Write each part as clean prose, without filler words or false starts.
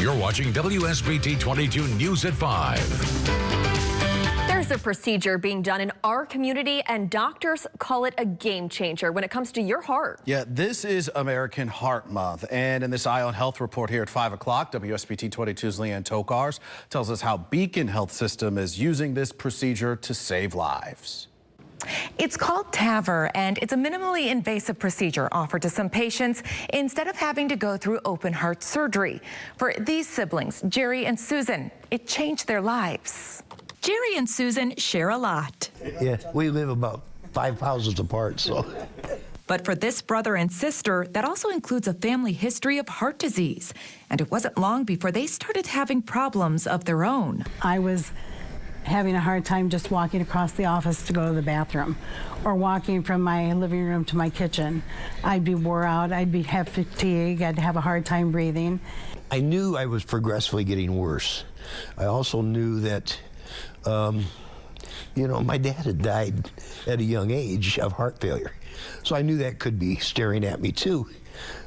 You're watching WSBT 22 News at 5. There's a procedure being done in our community, and doctors call it a game changer when it comes to your heart. Yeah, this is American Heart Month, and in this Eye on Health report here at 5 o'clock, WSBT 22's Leanne Tokars tells us how Beacon Health System is using this procedure to save lives. It's called TAVR, and it's a minimally invasive procedure offered to some patients instead of having to go through open heart surgery. For these siblings, Jerry and Susan, it changed their lives. Jerry and Susan share a lot. Yeah, we live about 5 houses apart, so. But for this brother and sister, that also includes a family history of heart disease. And it wasn't long before they started having problems of their own. I was having a hard time just walking across the office to go to the bathroom or walking from my living room to my kitchen. I'd be wore out, have fatigue, I'd have a hard time breathing. I knew I was progressively getting worse. I also knew that, my dad had died at a young age of heart failure. So I knew that could be staring at me too.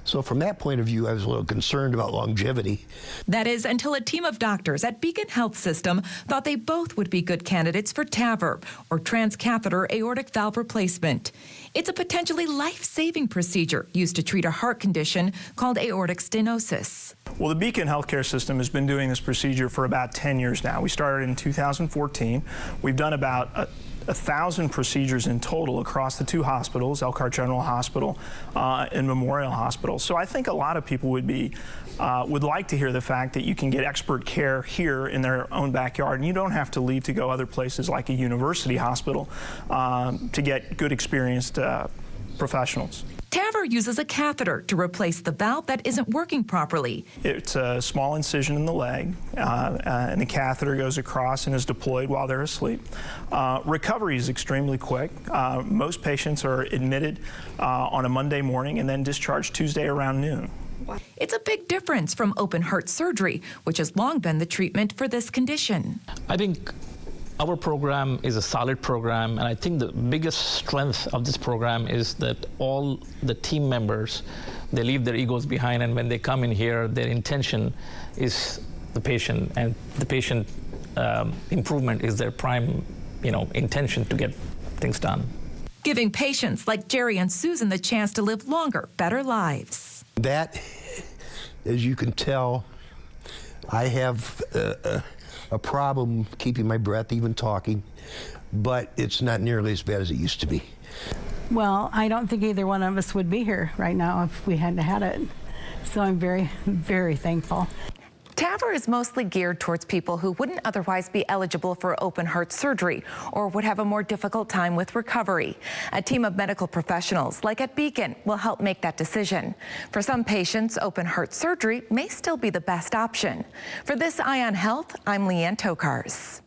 So from that point of view, I was a little concerned about longevity. That is until a team of doctors at Beacon Health System thought they both would be good candidates for TAVR, or Transcatheter Aortic Valve Replacement. It's a potentially life-saving procedure used to treat a heart condition called aortic stenosis. Well, the Beacon Healthcare System has been doing this procedure for about 10 years now. We started in 2014. We've done about 1,000 procedures in total across the 2 hospitals, Elkhart General Hospital and Memorial Hospital. So I think a lot of people would like to hear the fact that you can get expert care here in their own backyard, and you don't have to leave to go other places like a university hospital to get good experienced professionals. TAVR uses a catheter to replace the valve that isn't working properly. It's a small incision in the leg, and the catheter goes across and is deployed while they're asleep. Recovery is extremely quick. Most patients are admitted on a Monday morning and then discharged Tuesday around noon. It's a big difference from open heart surgery, which has long been the treatment for this condition. I think our program is a solid program, and I think the biggest strength of this program is that all the team members, they leave their egos behind, and when they come in here, their intention is the patient, and the patient improvement is their prime, intention to get things done. Giving patients like Jerry and Susan the chance to live longer, better lives. That, as you can tell, I have a problem keeping my breath, even talking, but it's not nearly as bad as it used to be. Well, I don't think either one of us would be here right now if we hadn't had it. So I'm very, very thankful. TAVR is mostly geared towards people who wouldn't otherwise be eligible for open heart surgery or would have a more difficult time with recovery. A team of medical professionals, like at Beacon, will help make that decision. For some patients, open heart surgery may still be the best option. For this Eye on Health, I'm Leanne Tokars.